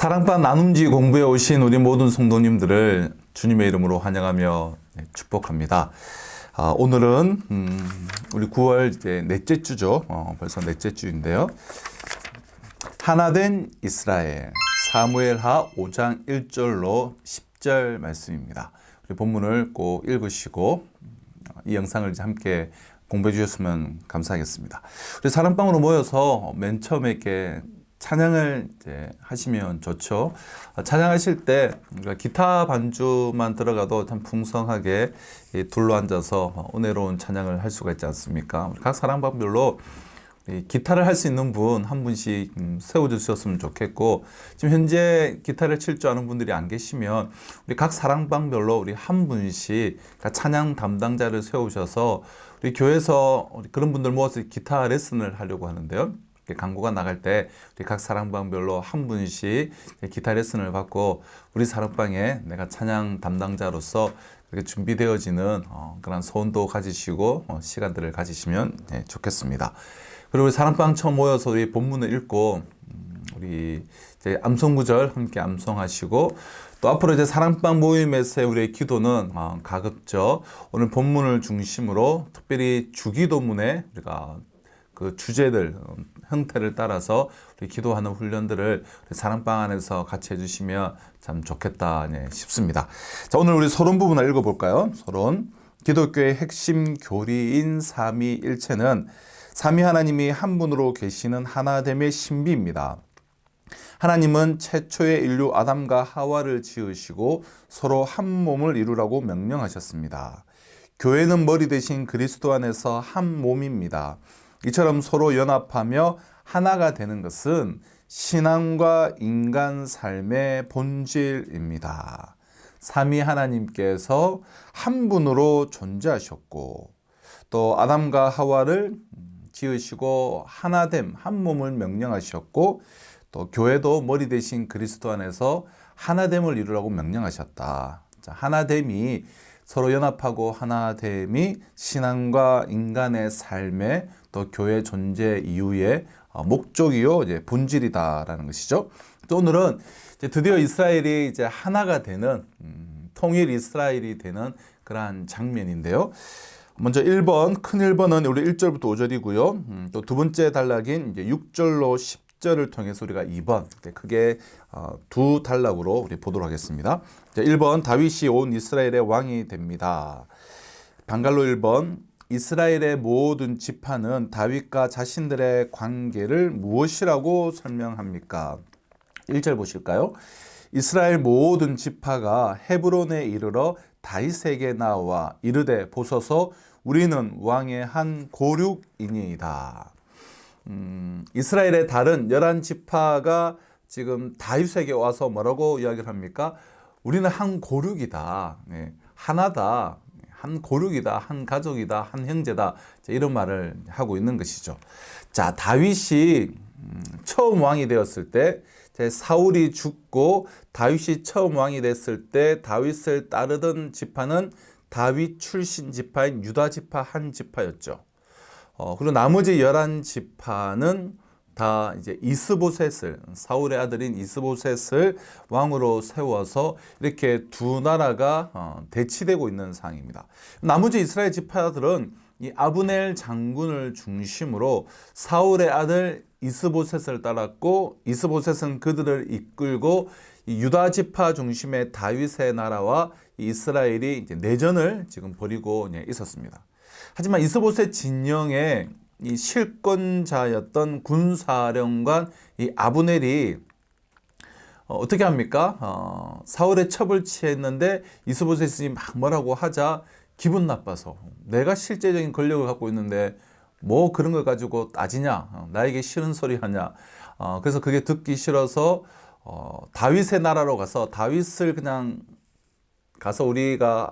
사랑방 나눔지 공부에 오신 우리 모든 성도님들을 주님의 이름으로 환영하며 축복합니다. 오늘은 우리 9월 이제 넷째 주죠. 벌써 넷째 주인데요. 하나된 이스라엘 사무엘하 5장 1절로 10절 말씀입니다. 우리 본문을 꼭 읽으시고 이 영상을 이제 함께 공부해 주셨으면 감사하겠습니다. 우리 사랑방으로 모여서 맨 처음에 이렇게 찬양을 이제 하시면 좋죠. 찬양하실 때 기타 반주만 들어가도 참 풍성하게 둘러앉아서 은혜로운 찬양을 할 수가 있지 않습니까? 각 사랑방별로 기타를 할 수 있는 분 한 분씩 세워주셨으면 좋겠고, 지금 현재 기타를 칠 줄 아는 분들이 안 계시면 우리 각 사랑방별로 우리 한 분씩 찬양 담당자를 세우셔서 우리 교회에서 그런 분들 모아서 기타 레슨을 하려고 하는데요. 광고가 나갈 때 우리 각 사랑방별로 한 분씩 기타 레슨을 받고 우리 사랑방에 내가 찬양 담당자로서 이렇게 준비되어지는 그런 소원도 가지시고 시간들을 가지시면 좋겠습니다. 그리고 우리 사랑방 처음 모여서 우리 본문을 읽고 우리 이제 암송구절 함께 암송하시고, 또 앞으로 이제 사랑방 모임에서의 우리의 기도는 가급적 오늘 본문을 중심으로 특별히 주기도문에 우리가 그 주제들 형태를 따라서 우리 기도하는 훈련들을 우리 사랑방 안에서 같이 해주시면 참 좋겠다 싶습니다. 자, 오늘 우리 서론 부분을 읽어볼까요? 서론. 기독교의 핵심 교리인 삼위일체는 삼위 하나님이 한 분으로 계시는 하나됨의 신비입니다. 하나님은 최초의 인류 아담과 하와를 지으시고 서로 한 몸을 이루라고 명령하셨습니다. 교회는 머리 대신 그리스도 안에서 한 몸입니다. 이처럼 서로 연합하며 하나가 되는 것은 신앙과 인간 삶의 본질입니다. 삼위 하나님께서 한 분으로 존재하셨고, 또 아담과 하와를 지으시고 하나됨, 한 몸을 명령하셨고, 또 교회도 머리 대신 그리스도 안에서 하나됨을 이루라고 명령하셨다. 자, 하나됨이 서로 연합하고 하나됨이 신앙과 인간의 삶의 또 교회 존재 이유의 목적이요, 이제 본질이다라는 것이죠. 또 오늘은 이제 드디어 이스라엘이 이제 하나가 되는 통일 이스라엘이 되는 그러한 장면인데요. 먼저 1번, 큰 1번은 우리 1절부터 5절이고요. 또 두 번째 단락인 이제 6절로 10절을 통해서 우리가 2번, 크게 두 단락으로 우리 보도록 하겠습니다. 1번, 다윗이 온 이스라엘의 왕이 됩니다. 방갈로 1번, 이스라엘의 모든 지파는 다윗과 자신들의 관계를 무엇이라고 설명합니까? 1절 보실까요? 이스라엘 모든 지파가 헤브론에 이르러 다윗에게 나와 이르되 보소서 우리는 왕의 한 고륙이니이다. 이스라엘의 다른 11지파가 지금 다윗에게 와서 뭐라고 이야기를 합니까? 우리는 한 고륙이다. 하나다. 한 고륙이다. 한 가족이다. 한 형제다. 이런 말을 하고 있는 것이죠. 자, 다윗이 처음 왕이 되었을 때, 사울이 죽고 다윗이 처음 왕이 됐을 때 다윗을 따르던 지파는 다윗 출신 지파인 유다 지파 한 지파였죠. 그리고 나머지 11지파는 다 이제 이스보셋을, 사울의 아들인 이스보셋을 왕으로 세워서 이렇게 두 나라가 대치되고 있는 상황입니다. 나머지 이스라엘 지파들은 이 아브넬 장군을 중심으로 사울의 아들 이스보셋을 따랐고, 이스보셋은 그들을 이끌고 이 유다 지파 중심의 다윗의 나라와 이스라엘이 이제 내전을 지금 벌이고 있었습니다. 하지만 이스보셋 진영의 이 실권자였던 군사령관 이 아브넬이 어떻게 합니까? 사울의 첩을 취했는데 이스보셋이 막 뭐라고 하자 기분 나빠서, 내가 실제적인 권력을 갖고 있는데 뭐 그런 걸 가지고 따지냐, 나에게 싫은 소리 하냐. 그래서 그게 듣기 싫어서 다윗의 나라로 가서 다윗을 그냥 가서 우리가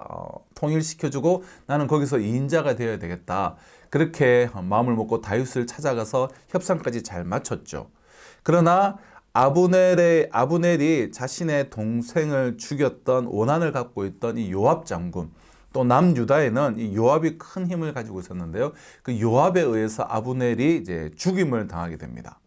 통일시켜주고 나는 거기서 2인자가 되어야 되겠다. 그렇게 마음을 먹고 다윗을 찾아가서 협상까지 잘 마쳤죠. 그러나 아브넬이 자신의 동생을 죽였던 원한을 갖고 있던 이 요압 장군, 또 남유다에는 이 요압이 큰 힘을 가지고 있었는데요. 그 요압에 의해서 아브넬이 이제 죽임을 당하게 됩니다.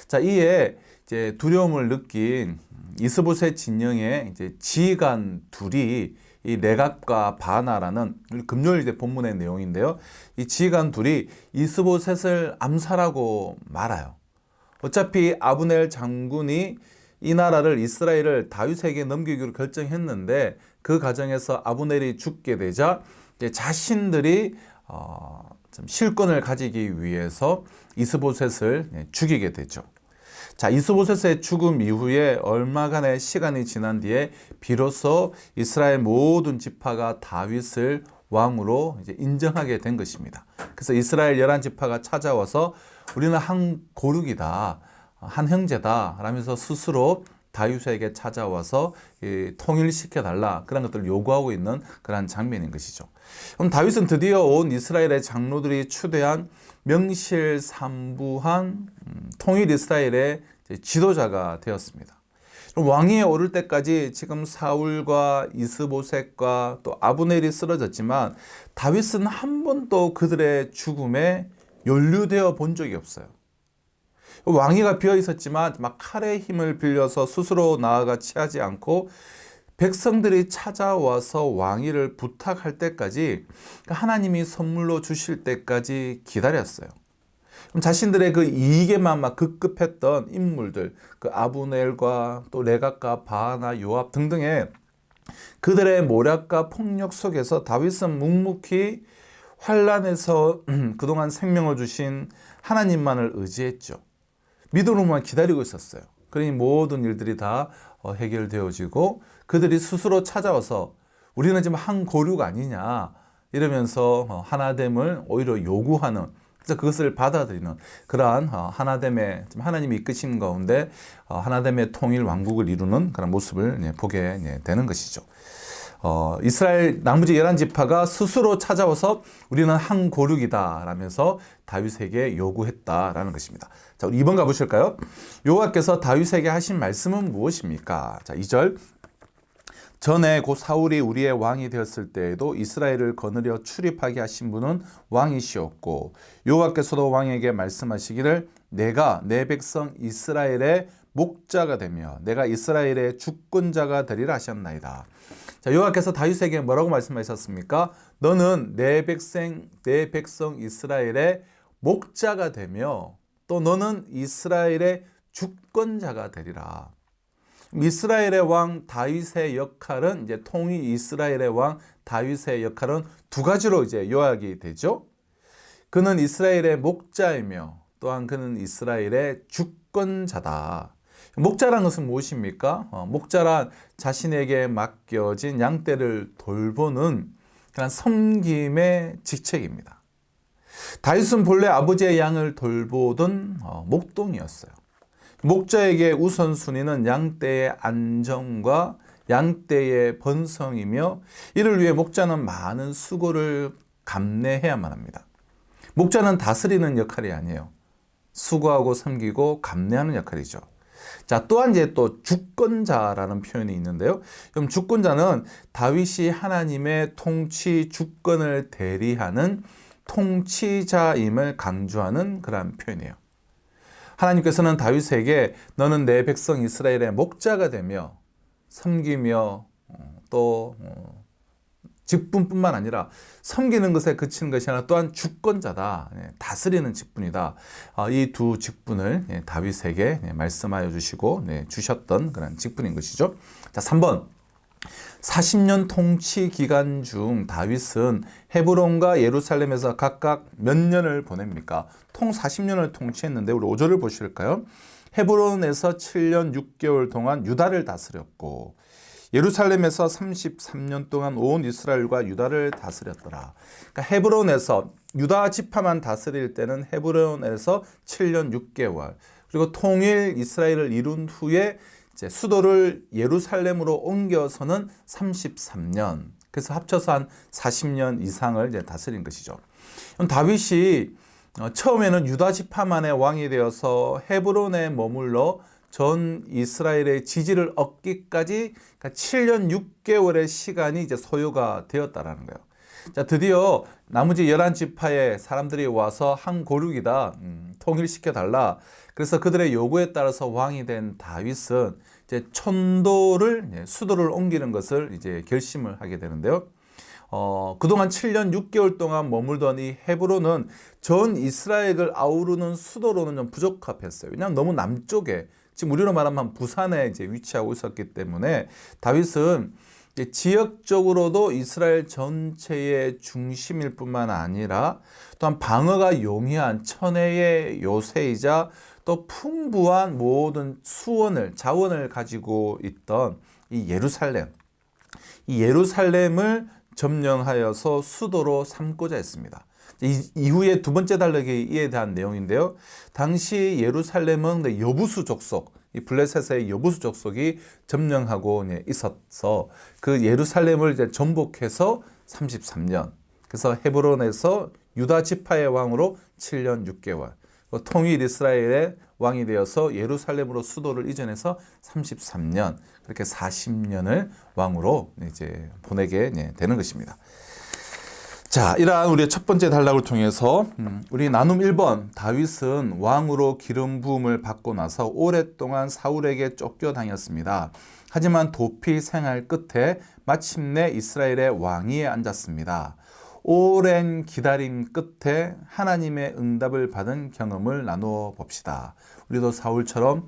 자, 이에 이제 두려움을 느낀 이스보셋 진영의 이제 지휘관 둘이 이 레갑과 바나라는 우리 금요일 이제 본문의 내용인데요. 이 지휘관 둘이 이스보셋을 암살하고 말아요. 어차피 아브넬 장군이 이 나라를 이스라엘을 다윗에게 넘기기로 결정했는데 그 과정에서 아브넬이 죽게 되자 이제 자신들이 좀 실권을 가지기 위해서 이스보셋을 죽이게 되죠. 자, 이스보셋의 죽음 이후에 얼마간의 시간이 지난 뒤에 비로소 이스라엘 모든 지파가 다윗을 왕으로 이제 인정하게 된 것입니다. 그래서 이스라엘 11지파가 찾아와서 우리는 한 고륙이다, 한 형제다 라면서 스스로 다윗에게 찾아와서 통일시켜달라 그런 것들을 요구하고 있는 그런 장면인 것이죠. 그럼 다윗은 드디어 온 이스라엘의 장로들이 추대한 명실상부한 통일 이스라엘의 지도자가 되었습니다. 왕위에 오를 때까지 지금 사울과 이스보셋과 또 아브넬이 쓰러졌지만 다윗은 한 번도 그들의 죽음에 연루되어 본 적이 없어요. 왕위가 비어 있었지만 막 칼의 힘을 빌려서 스스로 나아가 취하지 않고 백성들이 찾아와서 왕위를 부탁할 때까지 하나님이 선물로 주실 때까지 기다렸어요. 자신들의 그 이익에만 막 급급했던 인물들, 그 아브넬과 또 레갑과 바하나 요압 등등의 그들의 모략과 폭력 속에서 다윗은 묵묵히 환란에서 그동안 생명을 주신 하나님만을 의지했죠. 믿음으로만 기다리고 있었어요. 그러니 모든 일들이 다 해결되어지고 그들이 스스로 찾아와서 우리는 지금 한 고륙 아니냐 이러면서 하나됨을 오히려 요구하는, 그래서 그것을 받아들이는 그러한 하나됨의 하나님이 이끄신 가운데 하나됨의 통일 왕국을 이루는 그런 모습을 보게 되는 것이죠. 이스라엘 나머지 11지파가 스스로 찾아와서 우리는 한 고륙이다 라면서 다윗에게 요구했다라는 것입니다. 자, 우리 2번 가보실까요? 여호와께서 다윗에게 하신 말씀은 무엇입니까? 자, 2절. 전에 곧 사울이 우리의 왕이 되었을 때에도 이스라엘을 거느려 출입하게 하신 분은 왕이시었고 여호와께서도 왕에게 말씀하시기를 내가 내 백성 이스라엘의 목자가 되며 내가 이스라엘의 주권자가 되리라 하셨나이다. 자, 여호와께서 다윗에게 뭐라고 말씀하셨습니까? 너는 내 백성 이스라엘의 목자가 되며 또 너는 이스라엘의 주권자가 되리라. 이스라엘의 왕 다윗의 역할은 이제 통일 이스라엘의 왕 다윗의 역할은 두 가지로 이제 요약이 되죠. 그는 이스라엘의 목자이며 또한 그는 이스라엘의 주권자다. 목자란 것은 무엇입니까? 목자란 자신에게 맡겨진 양떼를 돌보는 그런 섬김의 직책입니다. 다윗은 본래 아버지의 양을 돌보던 목동이었어요. 목자에게 우선순위는 양떼의 안정과 양떼의 번성이며 이를 위해 목자는 많은 수고를 감내해야만 합니다. 목자는 다스리는 역할이 아니에요. 수고하고 섬기고 감내하는 역할이죠. 자, 또한 이제 또 주권자라는 표현이 있는데요. 그럼 주권자는 다윗이 하나님의 통치 주권을 대리하는 통치자임을 강조하는 그러한 표현이에요. 하나님께서는 다윗에게 너는 내 백성 이스라엘의 목자가 되며 섬기며 또 직분뿐만 아니라 섬기는 것에 그치는 것이 아니라 또한 주권자다, 다스리는 직분이다. 이 두 직분을 다윗에게 말씀하여 주시고 주셨던 그런 직분인 것이죠. 자, 3번. 40년 통치 기간 중 다윗은 헤브론과 예루살렘에서 각각 몇 년을 보냅니까? 통 40년을 통치했는데 우리 5절을 보실까요? 헤브론에서 7년 6개월 동안 유다를 다스렸고 예루살렘에서 33년 동안 온 이스라엘과 유다를 다스렸더라. 그러니까 헤브론에서 유다 지파만 다스릴 때는 헤브론에서 7년 6개월, 그리고 통일 이스라엘을 이룬 후에 이제 수도를 예루살렘으로 옮겨서는 33년, 그래서 합쳐서 한 40년 이상을 이제 다스린 것이죠. 다윗이 처음에는 유다 지파만의 왕이 되어서 헤브론에 머물러 전 이스라엘의 지지를 얻기까지 7년 6개월의 시간이 이제 소요가 되었다라는 거예요. 자, 드디어 나머지 11지파의 사람들이 와서 한 고륙이다. 통일시켜 달라. 그래서 그들의 요구에 따라서 왕이 된 다윗은 이제 천도를 수도를 옮기는 것을 이제 결심을 하게 되는데요. 그동안 7년 6개월 동안 머물던 이 헤브론은 전 이스라엘을 아우르는 수도로는 좀 부적합했어요. 왜냐하면 너무 남쪽에, 지금 우리로 말하면 부산에 이제 위치하고 있었기 때문에 다윗은 지역적으로도 이스라엘 전체의 중심일 뿐만 아니라 또한 방어가 용이한 천혜의 요새이자 또 풍부한 모든 자원을 가지고 있던 이 예루살렘을 점령하여서 수도로 삼고자 했습니다. 이후에 두 번째 단락이 이에 대한 내용인데요. 당시 예루살렘은 여부수 족속, 이 블레셋의 여부수 족속이 점령하고 있어서 그 예루살렘을 이제 정복해서 33년. 그래서 헤브론에서 유다 지파의 왕으로 7년 6개월. 통일 이스라엘의 왕이 되어서 예루살렘으로 수도를 이전해서 33년, 그렇게 40년을 왕으로 이제 보내게 되는 것입니다. 자, 이러한 우리의 첫 번째 단락을 통해서 우리 나눔 1번, 다윗은 왕으로 기름 부음을 받고 나서 오랫동안 사울에게 쫓겨다녔습니다. 하지만 도피 생활 끝에 마침내 이스라엘의 왕위에 앉았습니다. 오랜 기다림 끝에 하나님의 응답을 받은 경험을 나누어 봅시다. 우리도 사울처럼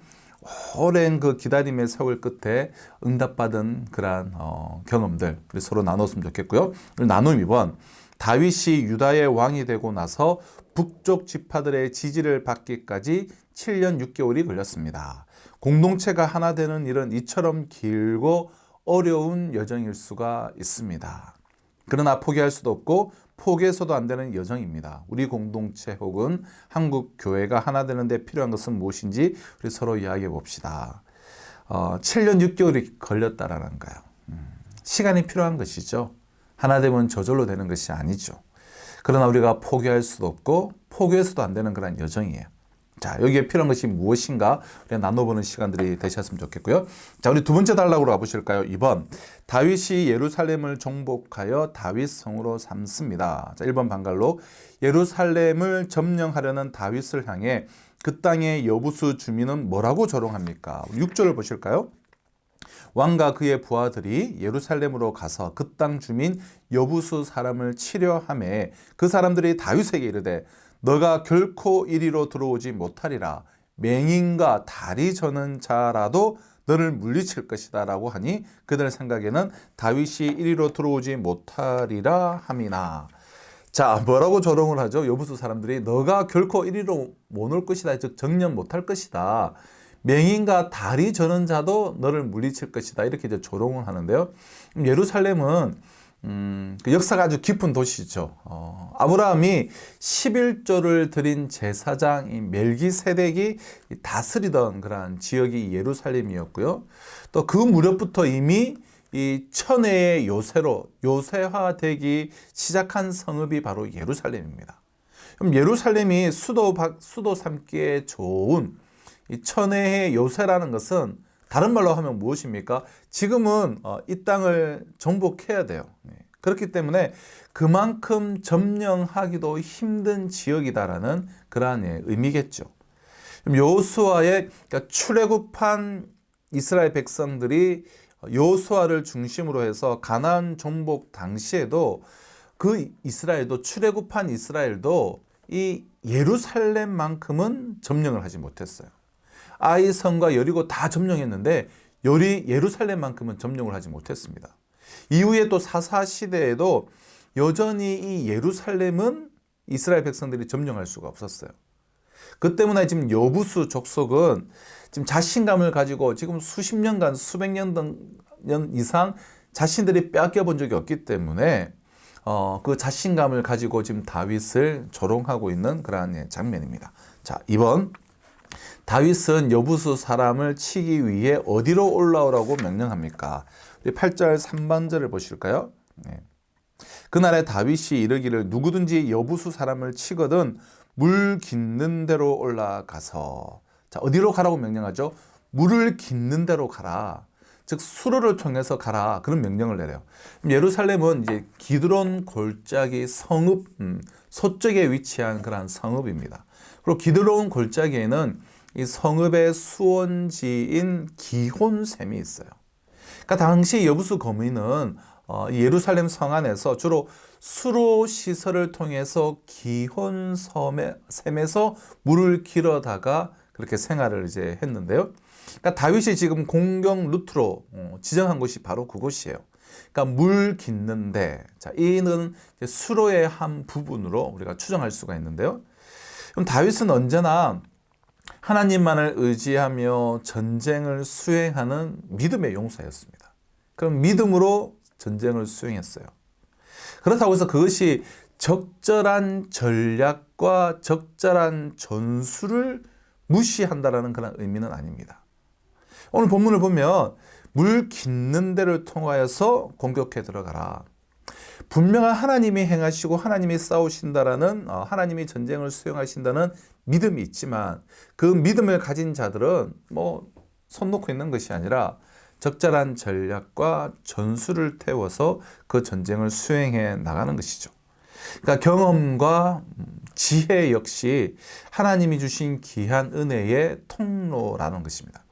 오랜 그 기다림의 세월 끝에 응답받은 그러한 경험들 우리 서로 나눴으면 좋겠고요. 나눔 2번, 다윗이 유다의 왕이 되고 나서 북쪽 지파들의 지지를 받기까지 7년 6개월이 걸렸습니다. 공동체가 하나 되는 일은 이처럼 길고 어려운 여정일 수가 있습니다. 그러나 포기할 수도 없고 포기해서도 안 되는 여정입니다. 우리 공동체 혹은 한국 교회가 하나 되는 데 필요한 것은 무엇인지 우리 서로 이야기해 봅시다. 7년 6개월이 걸렸다라는 거예요. 시간이 필요한 것이죠. 하나 되면 저절로 되는 것이 아니죠. 그러나 우리가 포기할 수도 없고 포기해서도 안 되는 그런 여정이에요. 자, 여기에 필요한 것이 무엇인가 우리가 나눠보는 시간들이 되셨으면 좋겠고요. 자, 우리 두 번째 단락으로 가보실까요? 2번, 다윗이 예루살렘을 정복하여 다윗 성으로 삼습니다. 자, 1번 방갈로, 예루살렘을 점령하려는 다윗을 향해 그 땅의 여부수 주민은 뭐라고 조롱합니까? 6절을 보실까요? 왕과 그의 부하들이 예루살렘으로 가서 그 땅 주민 여부수 사람을 치려 하매 그 사람들이 다윗에게 이르되 너가 결코 이리로 들어오지 못하리라. 맹인과 다리 저는 자라도 너를 물리칠 것이다 라고 하니 그들 생각에는 다윗이 이리로 들어오지 못하리라 함이나. 자, 뭐라고 조롱을 하죠? 여부수 사람들이 너가 결코 이리로 못 올 것이다, 즉 정령 못할 것이다. 맹인과 다리 저는 자도 너를 물리칠 것이다, 이렇게 이제 조롱을 하는데요. 예루살렘은 그 역사가 아주 깊은 도시죠. 아브라함이 11조를 드린 제사장 이 멜기세덱이 다스리던 그러한 지역이 예루살렘이었고요. 또 그 무렵부터 이미 이 천혜의 요새화되기 시작한 성읍이 바로 예루살렘입니다. 그럼 예루살렘이 수도 삼기에 좋은 이 천혜의 요새라는 것은 다른 말로 하면 무엇입니까? 지금은 이 땅을 정복해야 돼요. 그렇기 때문에 그만큼 점령하기도 힘든 지역이다라는 그러한 의미겠죠. 여호수아의 그러니까 출애굽한 이스라엘 백성들이 여호수아를 중심으로 해서 가나안 정복 당시에도 그 이스라엘도 출애굽한 이스라엘도 이 예루살렘만큼은 점령을 하지 못했어요. 아이성과 여리고 다 점령했는데 예루살렘만큼은 점령을 하지 못했습니다. 이후에 또 사사 시대에도 여전히 이 예루살렘은 이스라엘 백성들이 점령할 수가 없었어요. 그 때문에 지금 여부수 족속은 지금 자신감을 가지고 지금 수십 년간 수백 년 이상 자신들이 빼앗겨 본 적이 없기 때문에 그 자신감을 가지고 지금 다윗을 조롱하고 있는 그러한 장면입니다. 자, 2번. 다윗은 여부수 사람을 치기 위해 어디로 올라오라고 명령합니까? 우리 8절 3반절을 보실까요? 네. 그날에 다윗이 이르기를 누구든지 여부수 사람을 치거든 물 깃는 데로 올라가서. 자, 어디로 가라고 명령하죠? 물을 깃는 데로 가라. 즉 수로를 통해서 가라 그런 명령을 내려요. 예루살렘은 이제 기드론 골짜기 성읍 서쪽에 위치한 그러한 성읍입니다. 그리고 기드론 골짜기에는 이 성읍의 수원지인 기혼샘이 있어요. 그러니까 당시 여부수 거민은 예루살렘 성 안에서 주로 수로 시설을 통해서 기혼샘에서 물을 길어다가 그렇게 생활을 이제 했는데요. 그러니까 다윗이 지금 공격 루트로 지정한 곳이 바로 그곳이에요. 그러니까 물 깃는데, 자, 이는 수로의 한 부분으로 우리가 추정할 수가 있는데요. 그럼 다윗은 언제나 하나님만을 의지하며 전쟁을 수행하는 믿음의 용사였습니다. 그럼 믿음으로 전쟁을 수행했어요. 그렇다고 해서 그것이 적절한 전략과 적절한 전술을 무시한다라는 그런 의미는 아닙니다. 오늘 본문을 보면 물 깃는 데를 통하여서 공격해 들어가라. 분명한 하나님이 행하시고 하나님이 싸우신다라는 하나님이 전쟁을 수행하신다는 믿음이 있지만 그 믿음을 가진 자들은 손 놓고 있는 것이 아니라 적절한 전략과 전술을 태워서 그 전쟁을 수행해 나가는 것이죠. 그러니까 경험과 지혜 역시 하나님이 주신 귀한 은혜의 통로라는 것입니다.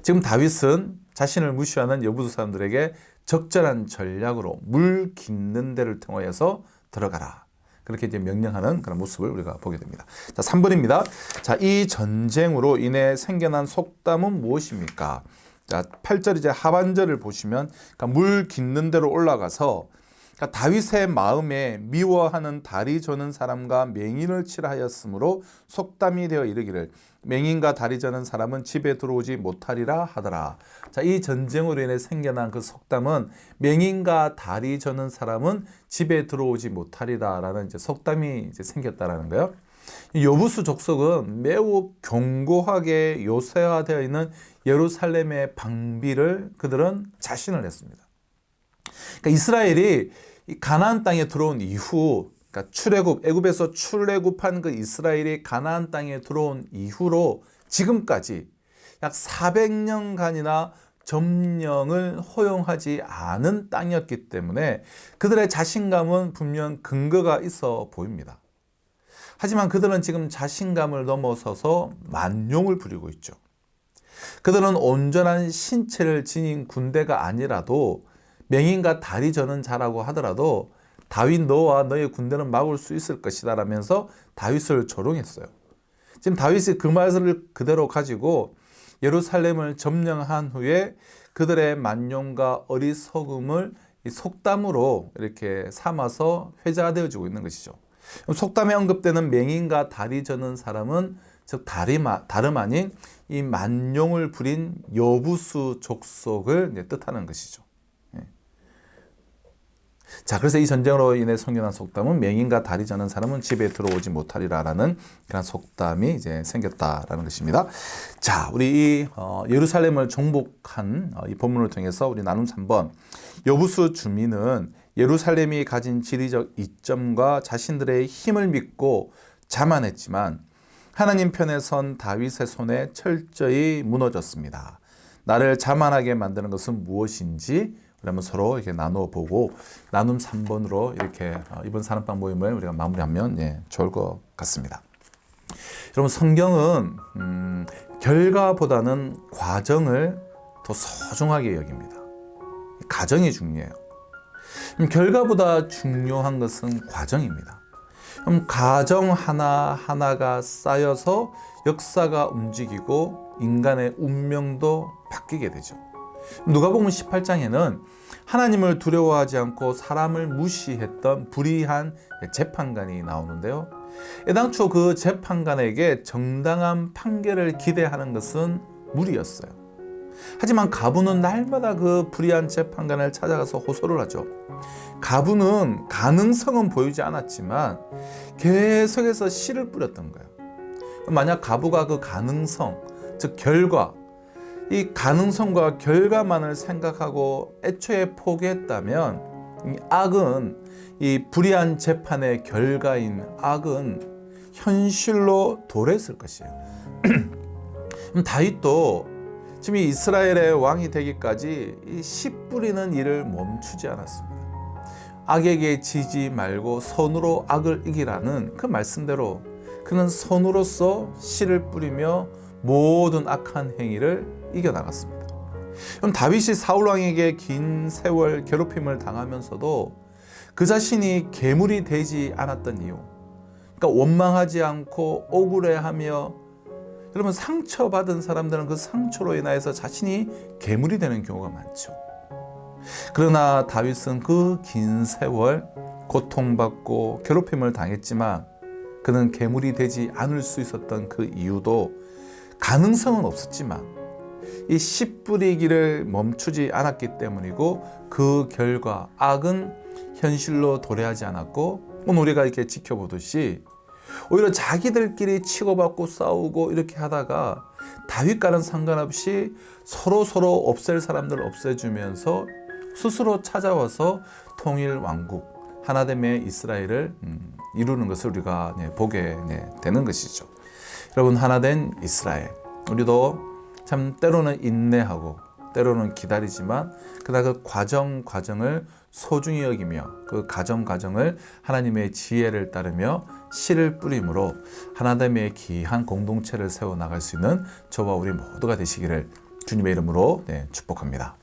지금 다윗은 자신을 무시하는 여부수 사람들에게 적절한 전략으로 물 깃는 데를 통하여서 들어가라. 그렇게 이제 명령하는 그런 모습을 우리가 보게 됩니다. 자, 3번입니다. 자, 이 전쟁으로 인해 생겨난 속담은 무엇입니까? 자, 8절 이제 하반절을 보시면 그러니까 물 깃는 데로 올라가서 그러니까 다윗의 마음에 미워하는 다리 저는 사람과 맹인을 치라 하였으므로 속담이 되어 이르기를 맹인과 다리 저는 사람은 집에 들어오지 못하리라 하더라. 자, 이 전쟁으로 인해 생겨난 그 속담은 맹인과 다리 저는 사람은 집에 들어오지 못하리라라는 이제 속담이 이제 생겼다라는 거예요. 여부수 족속은 매우 견고하게 요새화되어 있는 예루살렘의 방비를 그들은 자신을 했습니다. 그러니까 이스라엘이 가나안 땅에 들어온 이후, 그러니까 출애굽, 애굽에서 출애굽한 그 이스라엘이 가나안 땅에 들어온 이후로 지금까지 약 400년간이나 점령을 허용하지 않은 땅이었기 때문에 그들의 자신감은 분명 근거가 있어 보입니다. 하지만 그들은 지금 자신감을 넘어서서 만용을 부리고 있죠. 그들은 온전한 신체를 지닌 군대가 아니라도 맹인과 다리 저는 자라고 하더라도 다윗 너와 너의 군대는 막을 수 있을 것이다 라면서 다윗을 조롱했어요. 지금 다윗이 그 말을 그대로 가지고 예루살렘을 점령한 후에 그들의 만용과 어리석음을 이 속담으로 이렇게 삼아서 회자되어지고 있는 것이죠. 속담에 언급되는 맹인과 다리 저는 사람은 즉 다름 아닌 이 만용을 부린 여부수 족속을 뜻하는 것이죠. 자, 그래서 이 전쟁으로 인해 생겨난 속담은 맹인과 다리 저는 사람은 집에 들어오지 못하리라라는 그런 속담이 이제 생겼다라는 것입니다. 자, 우리 이 예루살렘을 정복한 이 본문을 통해서 우리 나눔 3번 여부수 주민은 예루살렘이 가진 지리적 이점과 자신들의 힘을 믿고 자만했지만 하나님 편에 선 다윗의 손에 철저히 무너졌습니다. 나를 자만하게 만드는 것은 무엇인지 우리 한번 서로 이렇게 나눠보고 나눔 3번으로 이렇게 이번 사랑방 모임을 우리가 마무리하면 좋을 것 같습니다. 여러분, 성경은 결과보다는 과정을 더 소중하게 여깁니다. 과정이 중요해요. 결과보다 중요한 것은 과정입니다. 그럼 과정 하나하나가 쌓여서 역사가 움직이고 인간의 운명도 바뀌게 되죠. 누가복음 18장에는 하나님을 두려워하지 않고 사람을 무시했던 불의한 재판관이 나오는데요. 애당초 그 재판관에게 정당한 판결을 기대하는 것은 무리였어요. 하지만 가부는 날마다 그 불의한 재판관을 찾아가서 호소를 하죠. 가부는 가능성은 보이지 않았지만 계속해서 씨를 뿌렸던 거예요. 만약 가부가 그 가능성, 즉 결과, 이 가능성과 결과만을 생각하고 애초에 포기했다면 이 악은, 이 불의한 재판의 결과인 악은 현실로 도래했을 것이에요. 다윗도 지금 이 이스라엘의 왕이 되기까지 이 씨 뿌리는 일을 멈추지 않았습니다. 악에게 지지 말고 선으로 악을 이기라는 그 말씀대로 그는 선으로서 씨를 뿌리며 모든 악한 행위를 이겨나갔습니다. 그럼 다윗이 사울 왕에게 긴 세월 괴롭힘을 당하면서도 그 자신이 괴물이 되지 않았던 이유, 그러니까 원망하지 않고 억울해하며, 여러분 상처받은 사람들은 그 상처로 인하여서 자신이 괴물이 되는 경우가 많죠. 그러나 다윗은 그 긴 세월 고통받고 괴롭힘을 당했지만 그는 괴물이 되지 않을 수 있었던 그 이유도, 가능성은 없었지만 이 씨 뿌리기를 멈추지 않았기 때문이고, 그 결과 악은 현실로 도래하지 않았고, 오늘 우리가 이렇게 지켜보듯이 오히려 자기들끼리 치고받고 싸우고 이렇게 하다가 다윗과는 상관없이 서로 없앨 사람들을 없애주면서 스스로 찾아와서 통일 왕국 하나됨의 이스라엘을 이루는 것을 우리가 보게 되는 것이죠. 여러분, 하나된 이스라엘, 우리도 참 때로는 인내하고 때로는 기다리지만 그러나 그 과정을 소중히 여기며 그 과정을 하나님의 지혜를 따르며 씨를 뿌림으로 하나됨의 귀한 공동체를 세워나갈 수 있는 저와 우리 모두가 되시기를 주님의 이름으로 축복합니다.